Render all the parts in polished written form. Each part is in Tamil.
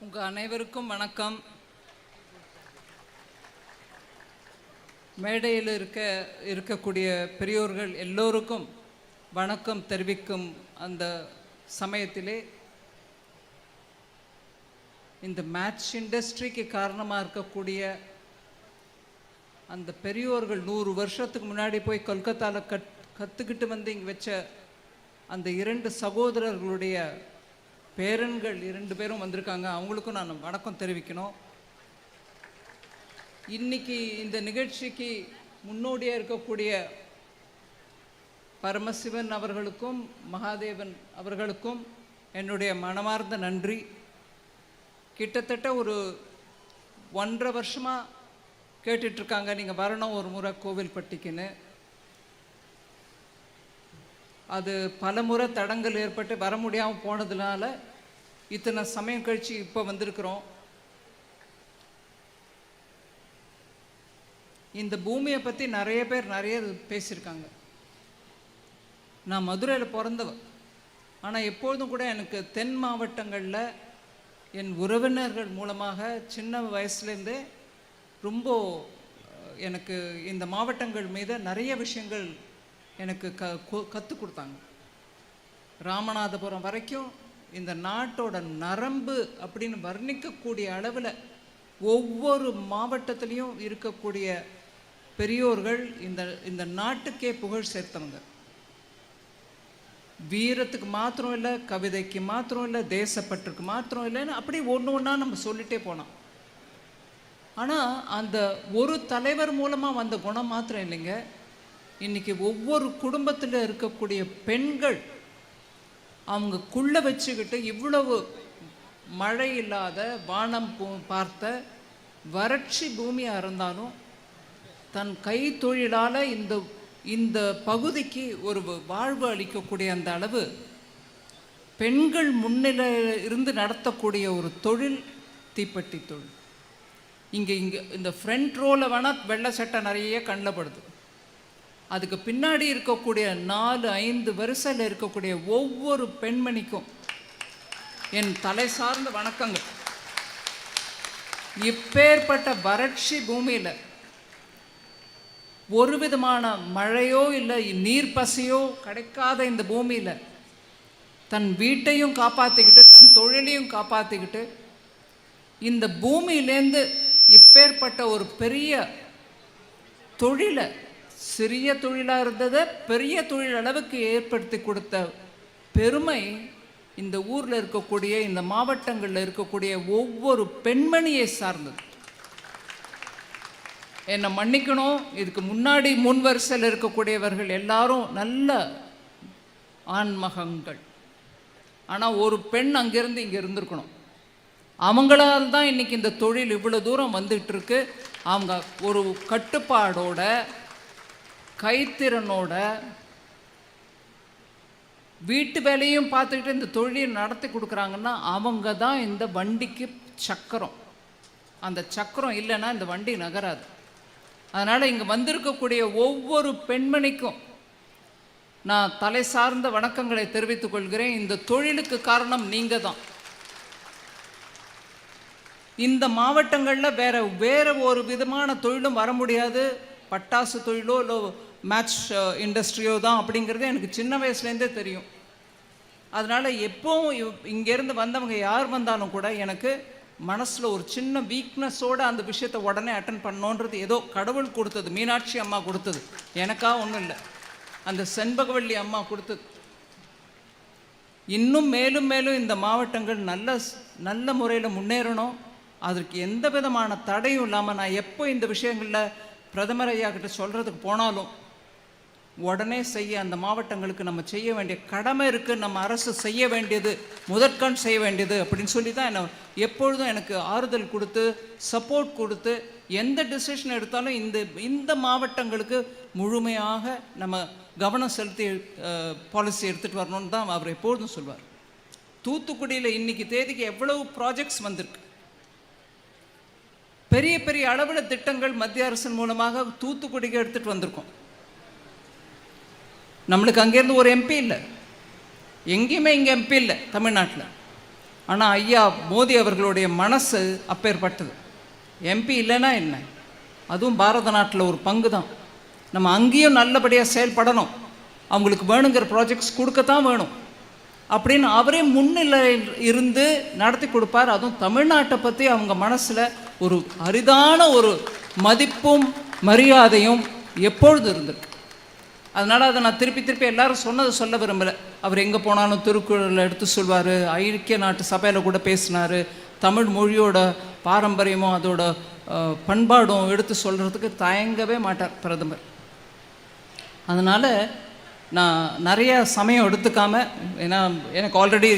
உங்கள் அனைவருக்கும் வணக்கம். மேடையில் இருக்கக்கூடிய பெரியோர்கள் எல்லோருக்கும் வணக்கம் தெரிவிக்கும் அந்த சமயத்திலே இந்த மேட்ச் இண்டஸ்ட்ரிக்கு காரணமாக இருக்கக்கூடிய அந்த பெரியோர்கள் 100 வருஷத்துக்கு முன்னாடி போய் கொல்கத்தாவில் கற்றுக்கிட்டு வந்து இங்கே வச்ச அந்த 2 சகோதரர்களுடைய பேரன்கள் 2 பேரும் வந்திருக்காங்க. அவங்களுக்கும் நான் வணக்கம் தெரிவிக்கணும். இன்னைக்கு இந்த நிகழ்ச்சிக்கு முன்னோடியாக இருக்கக்கூடிய பரமசிவன் அவர்களுக்கும் மகாதேவன் அவர்களுக்கும் என்னுடைய மனமார்ந்த நன்றி. கிட்டத்தட்ட ஒரு 1.5 வருஷமாக கேட்டுட்ருக்காங்க, நீங்கள் வரணும் ஒரு முறை கோவில்பட்டிக்குன்னு. அது பல முறை தடங்கள் ஏற்பட்டு வர முடியாமல் போனதுனால இத்தனை சமயம் கழித்து இப்போ வந்திருக்கிறோம். இந்த பூமியை பற்றி நிறைய பேர் நிறைய பேசியிருக்காங்க. நான் மதுரையில் பிறந்தவன், ஆனால் எப்பொழுதும் கூட எனக்கு தென் மாவட்டங்களில் என் உறவினர்கள் மூலமாக சின்ன வயசுலேருந்தே ரொம்ப எனக்கு இந்த மாவட்டங்கள் மீது நிறைய விஷயங்கள் எனக்கு கற்றுக் கொடுத்தாங்க. ராமநாதபுரம் வரைக்கும் இந்த நாட்டோட நரம்பு அப்படின்னு வர்ணிக்கக்கூடிய அளவில் ஒவ்வொரு மாவட்டத்திலையும் இருக்கக்கூடிய பெரியோர்கள் இந்த நாட்டுக்கே புகழ் சேர்த்தவங்க. வீரத்துக்கு மாத்திரம் இல்லை, கவிதைக்கு மாத்திரம் இல்லை, தேசப்பற்றுக்கு மாத்திரம் இல்லைன்னு அப்படி ஒன்று ஒன்றா நம்ம சொல்லிகிட்டே போனோம். ஆனால் அந்த ஒரு தலைவர் மூலமாக வந்த குணம் மாத்திரம் இல்லைங்க, இன்றைக்கி ஒவ்வொரு குடும்பத்தில் இருக்கக்கூடிய பெண்கள் அவங்கக்குள்ளே வச்சுக்கிட்டு இவ்வளவு மழை இல்லாத வானம் பார்த்த வறட்சி பூமியாக இருந்தாலும் தன் கை தொழிலால் இந்த பகுதிக்கு ஒரு வாழ்வு அளிக்கக்கூடிய அந்த அளவு பெண்கள் முன்னிலையில் இருந்து நடத்தக்கூடிய ஒரு தொழில் தீப்பெட்டி தொழில். இங்கே இந்த ஃப்ரண்ட் ரோவில் வேணால் வெள்ளை சட்டை நிறைய கண்ணில் படுது. அதுக்கு பின்னாடி இருக்கக்கூடிய 4-5 வரிசையில் இருக்கக்கூடிய ஒவ்வொரு பெண்மணிக்கும் என் தலை சார்ந்த வணக்கங்கள். இப்பேற்பட்ட வறட்சி பூமியில் ஒரு விதமான மழையோ இல்லை நீர் பசியோ கிடைக்காத இந்த பூமியில் தன் வீட்டையும் காப்பாற்றிக்கிட்டு தன் தொழிலையும் காப்பாற்றிக்கிட்டு இந்த பூமியிலேருந்து இப்பேற்பட்ட ஒரு பெரிய தொழிலை, சிறிய தொழிலாக இருந்ததை பெரிய தொழில் அளவுக்கு ஏற்படுத்தி கொடுத்த பெருமை இந்த ஊரில் இருக்கக்கூடிய இந்த மாவட்டங்களில் இருக்கக்கூடிய ஒவ்வொரு பெண்மணியை சார்ந்தது. என்னை மன்னிக்கணும், இதுக்கு முன்னாடி முன் வரிசையில் இருக்கக்கூடியவர்கள் எல்லாரும் நல்ல ஆண்மகங்கள். ஆனால் ஒரு பெண் அங்கேருந்து இங்கே இருந்திருக்கணும். அவங்களால் தான் இன்றைக்கி இந்த தொழில் இவ்வளோ தூரம் வந்துகிட்ருக்கு. அவங்க ஒரு கட்டுப்பாடோட கைத்திறனோட வீட்டு வேலையும் பார்த்துக்கிட்டு இந்த தொழிலை நடத்தி கொடுக்குறாங்கன்னா அவங்க தான் இந்த வண்டிக்கு சக்கரம். அந்த சக்கரம் இல்லைன்னா இந்த வண்டி நகராது. அதனால் இங்கே வந்திருக்கக்கூடிய ஒவ்வொரு பெண்மணிக்கும் நான் தலை சார்ந்த வணக்கங்களை தெரிவித்துக் கொள்கிறேன். இந்த தொழிலுக்கு காரணம் நீங்கள் தான். இந்த மாவட்டங்களில் வேற ஒரு விதமான தொழிலும் வர முடியாது. பட்டாசு தொழிலோ இல்லை மேட்ச் இண்டஸ்ட்ரியோ தான் அப்படிங்கிறது எனக்கு சின்ன வயசுலேருந்தே தெரியும். அதனால் எப்போவும் இங்கேருந்து வந்தவங்க யார் வந்தாலும் கூட எனக்கு மனசில் ஒரு சின்ன வீக்னஸோடு அந்த விஷயத்தை உடனே அட்டன் பண்ணோன்றது ஏதோ கடவுள் கொடுத்தது. மீனாட்சி அம்மா கொடுத்தது, எனக்கா ஒன்றும் இல்லை, அந்த செண்பகவல்லி அம்மா கொடுத்தது. இன்னும் மேலும் மேலும் இந்த மாவட்டங்கள் நல்ல முறையில் முன்னேறணும். அதற்கு எந்த விதமான தடையும் இல்லாமல் நான் எப்போ இந்த விஷயங்களில் பிரதமர் ஐயா கிட்ட சொல்கிறதுக்கு போனாலும் உடனே செய்ய அந்த மாவட்டங்களுக்கு நம்ம செய்ய வேண்டிய கடமை இருக்குது. நம்ம அரசு செய்ய வேண்டியது, முதற்கண் செய்ய வேண்டியது அப்படின்னு சொல்லி தான் என்ன எப்பொழுதும் எனக்கு ஆறுதல் கொடுத்து சப்போர்ட் கொடுத்து எந்த டிசிஷன் எடுத்தாலும் இந்த மாவட்டங்களுக்கு முழுமையாக நம்ம கவனம் செலுத்தி பாலிசி எடுத்துகிட்டு வரணும்னு தான் அவர் எப்பொழுதும் சொல்வார். தூத்துக்குடியில் இன்றைக்கி தேதிக்கு எவ்வளவு ப்ராஜெக்ட்ஸ் வந்திருக்கு. பெரிய பெரிய அளவில் திட்டங்கள் மத்திய அரசின் மூலமாக தூத்துக்குடிக்கு எடுத்துகிட்டு வந்திருக்கோம். நம்மளுக்கு அங்கேருந்து ஒரு எம்பி இல்லை, எங்கேயுமே இங்கே எம்பி இல்லை தமிழ்நாட்டில். ஆனால் ஐயா மோடி அவர்களுடைய மனசு அப்பேற்பட்டது. எம்பி இல்லைன்னா என்ன, அதுவும் பாரத நாட்டில் ஒரு பங்கு தான். நம்ம அங்கேயும் நல்லபடியாக செயல்படணும், அவங்களுக்கு வேணுங்கிற ப்ராஜெக்ட்ஸ் கொடுக்கத்தான் வேணும் அப்படின்னு அவரே முன்னிலை இருந்து நடத்தி கொடுப்பார். அதுவும் தமிழ்நாட்டை பற்றி அவங்க மனசில் ஒரு அரிதான ஒரு மதிப்பும் மரியாதையும் எப்பொழுது இருந்திருக்கு. அதனால் அதை நான் திருப்பி திருப்பி எல்லாரும் சொன்னதை சொல்ல விரும்பலை. அவர் எங்கே போனாலும் திருக்குறளில் எடுத்து சொல்வார், ஐக்கிய நாட்டு சபையில் கூட பேசினார், தமிழ் மொழியோட பாரம்பரியமும் அதோட பண்பாடும் எடுத்து சொல்கிறதுக்கு தயங்கவே மாட்டார் பிரதமர். அதனால் நான் நிறைய சமயம் எடுத்துக்காமல், ஏன்னா எனக்கு ஆல்ரெடி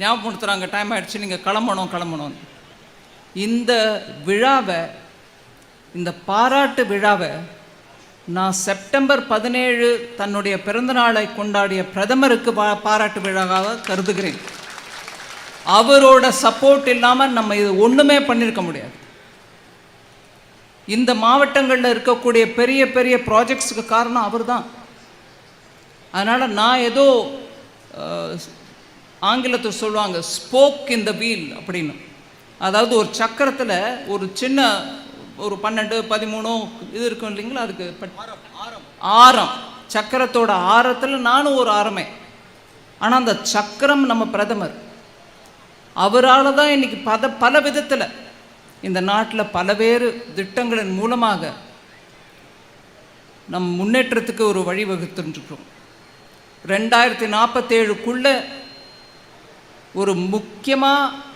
ஞாபகப்படுத்துகிறாங்க டைம் ஆகிடுச்சு, நீங்கள் கிளம்பணும். இந்த விழாவை, இந்த பாராட்டு விழாவை நான் செப்டம்பர் 17 தன்னுடைய பிறந்தநாளை கொண்டாடிய பிரதமருக்கு பாராட்டு விழாவாக கருதுகிறேன். அவரோட சப்போர்ட் இல்லாமல் நம்ம இது ஒன்றுமே பண்ணியிருக்க முடியாது. இந்த மாவட்டங்களில் இருக்கக்கூடிய பெரிய பெரிய ப்ராஜெக்ட்ஸுக்கு காரணம் அவர் தான். அதனால் நான் ஏதோ ஆங்கிலத்தில் சொல்லுவாங்க ஸ்போக் இன் த வீல் அப்படின்னு, அதாவது ஒரு சக்கரத்தில் ஒரு சின்ன ஒரு 12 13 இது இருக்கும் இல்லைங்களா, அதுக்கு ஆரம், சக்கரத்தோட ஆரத்தில் நானும் ஒரு ஆரமே. ஆனால் அந்த சக்கரம் நம்ம பிரதமர், அவரால் தான் இன்றைக்கி பல விதத்தில் இந்த நாட்டில் பல்வேறு திட்டங்களின் மூலமாக நம் முன்னேற்றத்துக்கு ஒரு வழிவகுத்துருக்கோம். 2047 ஒரு முக்கியமாக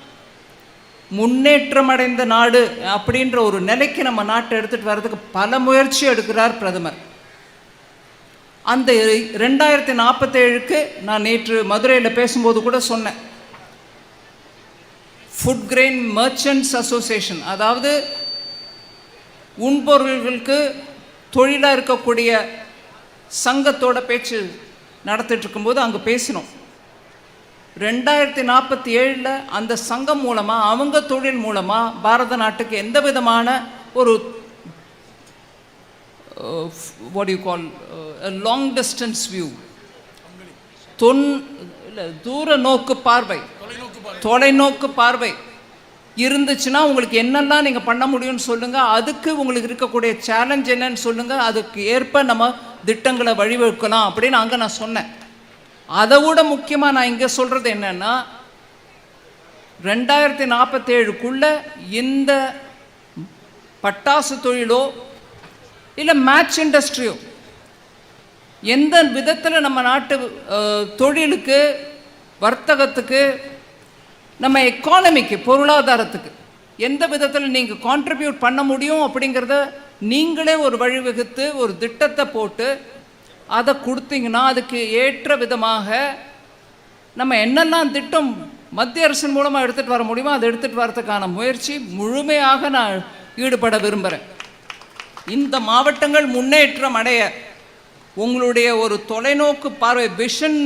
முன்னேற்றமடைந்த நாடு அப்படின்ற ஒரு நிலைக்கு நம்ம நாட்டை எடுத்துகிட்டு வர்றதுக்கு பல முயற்சி எடுக்கிறார் பிரதமர். அந்த 2047 நான் நேற்று மதுரையில் பேசும்போது கூட சொன்னேன், ஃபுட் கிரெயின் மர்ச்சன்ட்ஸ் அசோசியேஷன், அதாவது உண்பொருள்களுக்கு தொழிலாக இருக்கக்கூடிய சங்கத்தோட பேச்சு நடத்திட்டு இருக்கும்போது அங்கே பேசினோம். 2047 அந்த சங்கம் மூலமாக, அவங்க தொழில் மூலமாக பாரத நாட்டுக்கு எந்த விதமான ஒரு what do you call a long distance view, தூர நோக்கு பார்வை, தொலைநோக்கு பார்வை இருந்துச்சுன்னா உங்களுக்கு என்னெல்லாம் நீங்கள் பண்ண முடியும்னு சொல்லுங்கள், அதுக்கு உங்களுக்கு இருக்கக்கூடிய சேலஞ்ச் என்னன்னு சொல்லுங்கள், அதுக்கு ஏற்ப நம்ம திட்டங்களை வழிவகுக்கலாம் அப்படின்னு அங்கே நான் சொன்னேன். அதை விட முக்கியமாக நான் இங்கே சொல்கிறது என்னென்னா, 2047 இந்த பட்டாசு தொழிலோ இல்லை மேட்ச் இண்டஸ்ட்ரியோ எந்த விதத்தில் நம்ம நாட்டு தொழிலுக்கு, வர்த்தகத்துக்கு, நம்ம எக்கானமிக்கு, பொருளாதாரத்துக்கு எந்த விதத்தில் நீங்கள் கான்ட்ரிபியூட் பண்ண முடியும் அப்படிங்கிறத நீங்களே ஒரு வழிவகுத்து ஒரு திட்டத்தை போட்டு அதை கொடுத்தீங்கன்னா அதுக்கு ஏற்ற விதமாக நம்ம என்னெல்லாம் திட்டம் மத்திய அரசின் மூலமாக எடுத்துகிட்டு வர முடியுமோ அதை எடுத்துகிட்டு வரதுக்கான முயற்சி முழுமையாக நான் ஈடுபட விரும்புகிறேன். இந்த மாவட்டங்கள் முன்னேற்றம் அடைய உங்களுடைய ஒரு தொலைநோக்கு பார்வை, vision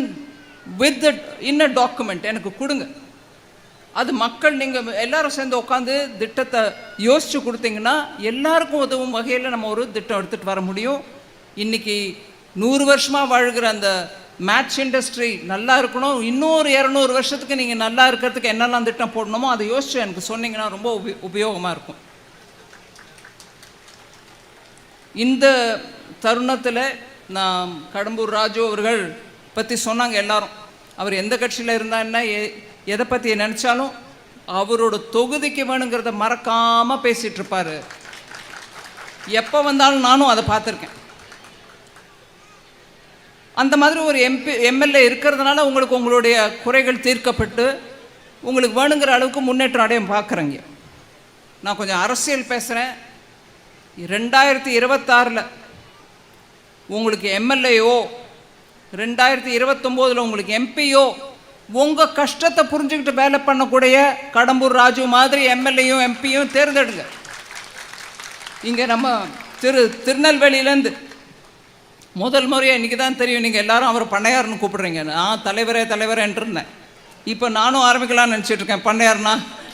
with in a document எனக்கு கொடுங்க. அது மக்கள், நீங்கள் எல்லாரும் சேர்ந்து உட்காந்து திட்டத்தை யோசித்து கொடுத்தீங்கன்னா எல்லாருக்கும் உதவும் வகையில் நம்ம ஒரு திட்டம் எடுத்துகிட்டு வர முடியும். இன்றைக்கி 100 வருஷமாக வாழ்கிற அந்த மேட்ச் இண்டஸ்ட்ரி நல்லா இருக்கணும், இன்னொரு 200 வருஷத்துக்கு நீங்கள் நல்லா இருக்கிறதுக்கு என்னெல்லாம் திட்டம் போடணுமோ அதை யோசிச்சு எனக்கு சொன்னீங்கன்னா ரொம்ப உபயோகமாக இருக்கும். இந்த தருணத்தில் நான் கடம்பூர் ராஜு அவர்கள் பற்றி சொன்னாங்க எல்லாரும். அவர் எந்த கட்சியில் இருந்தான்னா, எதை பற்றி நினச்சாலும் அவரோட தொகுதிக்கு வேணுங்கிறத மறக்காமல் பேசிகிட்டு இருப்பார். எப்போ வந்தாலும் நானும் அதை பார்த்துருக்கேன். அந்த மாதிரி ஒரு எம்எல்ஏ இருக்கிறதுனால உங்களுக்கு உங்களுடைய குறைகள் தீர்க்கப்பட்டு உங்களுக்கு வேணுங்கிற அளவுக்கு முன்னேற்றம் அடைய பார்க்குறேங்க. நான் கொஞ்சம் அரசியல் பேசுகிறேன். 2026 உங்களுக்கு எம்எல்ஏயோ, 2029 உங்களுக்கு எம்பியோ உங்கள் கஷ்டத்தை புரிஞ்சுக்கிட்டு வேலை பண்ணக்கூடிய கடம்பூர் ராஜு மாதிரி எம்எல்ஏயும் எம்பியும் தேர்ந்தெடுங்க. இங்கே நம்ம திருநெல்வேலியிலேருந்து முதல் முறையாக இன்றைக்கி தான் தெரியும், நீங்கள் எல்லாரும் அவர் பண்ணையார்னு கூப்பிடுறீங்க. நான் தலைவரேன்ட்டு இருந்தேன். இப்போ நானும் ஆரம்பிக்கலாம்னு நினச்சிட்ருக்கேன். பண்ணையார்னா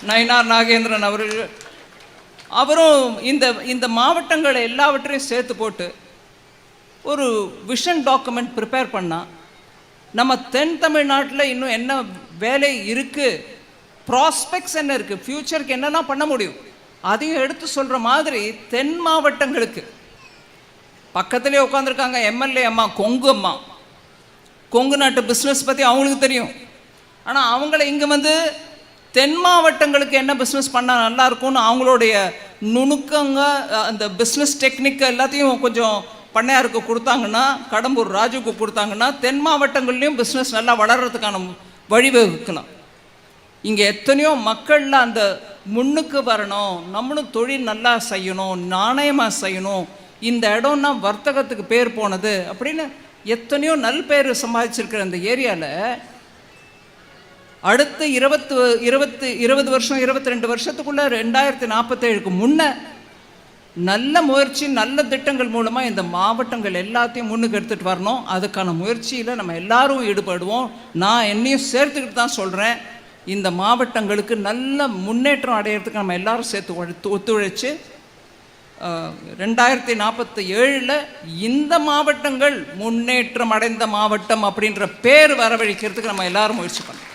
நயினார் நாகேந்திரன் அவர்கள், அவரும் இந்த மாவட்டங்களை எல்லாவற்றையும் சேர்த்து போட்டு ஒரு விஷன் டாக்குமெண்ட் ப்ரிப்பேர் பண்ணால் நம்ம தென் தமிழ்நாட்டில் இன்னும் என்ன வேலை இருக்குது ப்ராஸ்பெக்ட்ஸ் என்ன இருக்குது, ஃப்யூச்சருக்கு என்னெல்லாம் பண்ண முடியும் அதையும் எடுத்து சொல்கிற மாதிரி தென் மாவட்டங்களுக்கு பக்கத்துலேயே உட்காந்துருக்காங்க எம்எல்ஏ அம்மா, கொங்கு அம்மா. கொங்கு நாட்டு பிஸ்னஸ் பற்றி அவங்களுக்கு தெரியும். ஆனால் அவங்கள இங்கே வந்து தென் மாவட்டங்களுக்கு என்ன பிஸ்னஸ் பண்ணால் நல்லாயிருக்கும்னு அவங்களுடைய நுணுக்கங்க அந்த பிஸ்னஸ் டெக்னிக்கை எல்லாத்தையும் கொஞ்சம் பண்ணையாருக்கு கொடுத்தாங்கன்னா, கடம்பூர் ராஜுக்கு கொடுத்தாங்கன்னா தென் மாவட்டங்கள்லேயும் பிஸ்னஸ் நல்லா வளர்கிறதுக்கான வழிவகுக்கலாம். இங்கே எத்தனையோ மக்களில் அந்த முன்னுக்கு வரணும், நம்மளும் தொழில் நல்லா செய்யணும், நாணயமாக செய்யணும், இந்த இடம்னா வர்த்தகத்துக்கு பேர் போனது அப்படின்னு எத்தனையோ நல் பேர் சம்பாதிச்சிருக்கிற அந்த ஏரியாவில் அடுத்த 20 வருஷம் 22 வருஷத்துக்குள்ளே 2047க்கு முன்னே நல்ல முயற்சி, நல்ல திட்டங்கள் மூலமாக இந்த மாவட்டங்கள் எல்லாத்தையும் முன்னுக்கு எடுத்துகிட்டு வரணும். அதுக்கான முயற்சியில் நம்ம எல்லாரும் ஈடுபடுவோம். நான் என்னையும் சேர்த்துக்கிட்டு தான் சொல்கிறேன். இந்த மாவட்டங்களுக்கு நல்ல முன்னேற்றம் அடையிறதுக்கு நம்ம எல்லாரும் சேர்த்து ஒத்துழைச்சு 2047 இந்த மாவட்டங்கள் முன்னேற்றம் அடைந்த மாவட்டம் அப்படின்ற பேர் வரவழைக்கிறதுக்கு நம்ம எல்லாரும் முயற்சி பண்ணோம்.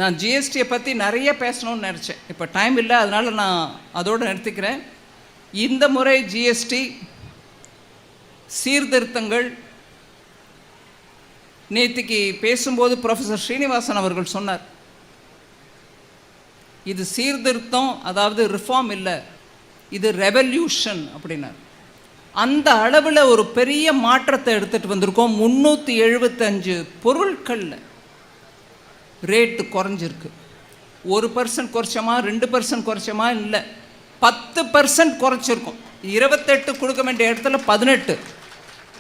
நான் ஜிஎஸ்டியை பற்றி நிறைய பேசணும்னு நினச்சேன். இப்போ டைம் இல்லை, அதனால் நான் அதோடு நிறுத்திக்கிறேன். இந்த முறை ஜிஎஸ்டி சீர்திருத்தங்கள், நேற்றுக்கு பேசும்போது ப்ரொஃபஸர் ஸ்ரீனிவாசன் அவர்கள் சொன்னார், இது சீர்திருத்தம், அதாவது ரிஃபார்ம் இல்லை, இது ரெவல்யூஷன் அப்படின்னார். அந்த அளவில் ஒரு பெரிய மாற்றத்தை எடுத்துகிட்டு வந்திருக்கோம். 375 பொருட்களில் ரேட்டு குறைஞ்சிருக்கு. 1% குறைச்சோமா, 2% குறைச்சோமா, இல்லை 10% குறைச்சிருக்கோம். 28 கொடுக்க வேண்டிய இடத்துல 18,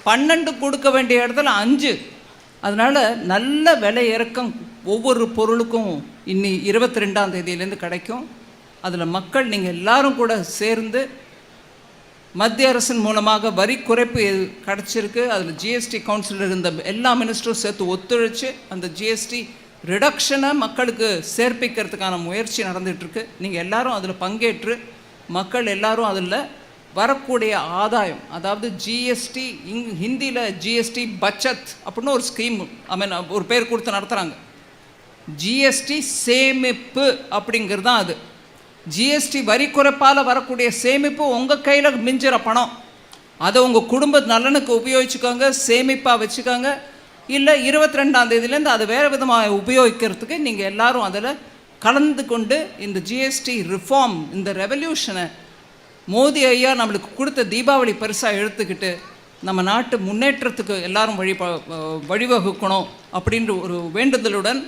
12 கொடுக்க வேண்டிய இடத்துல 5. அதனால் நல்ல விலை இறக்கம் ஒவ்வொரு பொருளுக்கும் இன்னி 22ஆம் தேதியிலேருந்து கிடைக்கும். அதில் மக்கள் நீங்கள் எல்லாரும் கூட சேர்ந்து மத்திய அரசின் மூலமாக வரி குறைப்பு கிடச்சிருக்கு. அதில் ஜிஎஸ்டி கவுன்சிலில் இருந்த எல்லா மினிஸ்டரும் சேர்த்து ஒத்துழைச்சு அந்த ஜிஎஸ்டி ரிடக்ஷனை மக்களுக்கு சேர்ப்பிக்கிறதுக்கான முயற்சி நடந்துகிட்ருக்கு. நீங்கள் எல்லாரும் அதில் பங்கேற்று மக்கள் எல்லாரும் அதில் வரக்கூடிய ஆதாயம், அதாவது ஜிஎஸ்டி, ஹிந்தியில் ஜிஎஸ்டி பச்சத் அப்படின்னு ஒரு ஸ்கீம், ஒரு பேர் கொடுத்து நடத்துகிறாங்க. ஜிஎஸ்டி சேமிப்பு அப்படிங்கிறது தான் அது. ஜிஎஸ்டி வரி குறைப்பால் வரக்கூடிய சேமிப்பு உங்கள் கையில் மிஞ்சிற பணம், அதை உங்கள் குடும்ப நலனுக்கு உபயோகிச்சுக்கோங்க, சேமிப்பாக வச்சுக்கோங்க. இல்லை 22ஆம் தேதியிலேருந்து அதை வேறு விதமாக உபயோகிக்கிறதுக்கு நீங்கள் எல்லோரும் அதில் கலந்து கொண்டு இந்த ஜிஎஸ்டி ரிஃபார்ம், இந்த ரெவல்யூஷனை மோடி ஐயா நம்மளுக்கு கொடுத்த தீபாவளி பரிசாக எடுத்துக்கிட்டு நம்ம நாட்டு முன்னேற்றத்துக்கு எல்லாரும் வழிவகுக்கணும் அப்படின்ற ஒரு வேண்டுதலுடன்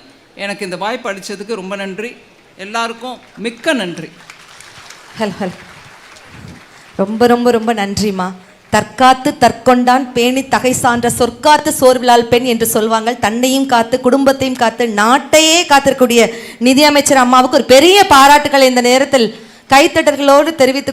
எனக்கு இந்த வாய்ப்பு அளித்ததுக்கு ரொம்ப நன்றி. எல்லாருக்கும் மிக்க நன்றி. ரொம்ப ரொம்ப ரொம்ப நன்றிம்மா. தற்காத்து தற்கொண்டான் பேணி தகை சான்ற சொற்காத்து சோர்விலால் பெண் என்று சொல்வாங்க. தன்னையும் காத்து குடும்பத்தையும் காத்து நாட்டையே காத்திருக்கக்கூடிய நிதியமைச்சர் அம்மாவுக்கு ஒரு பெரிய பாராட்டுக்களை இந்த நேரத்தில் கைத்தட்டல்களோடு தெரிவித்து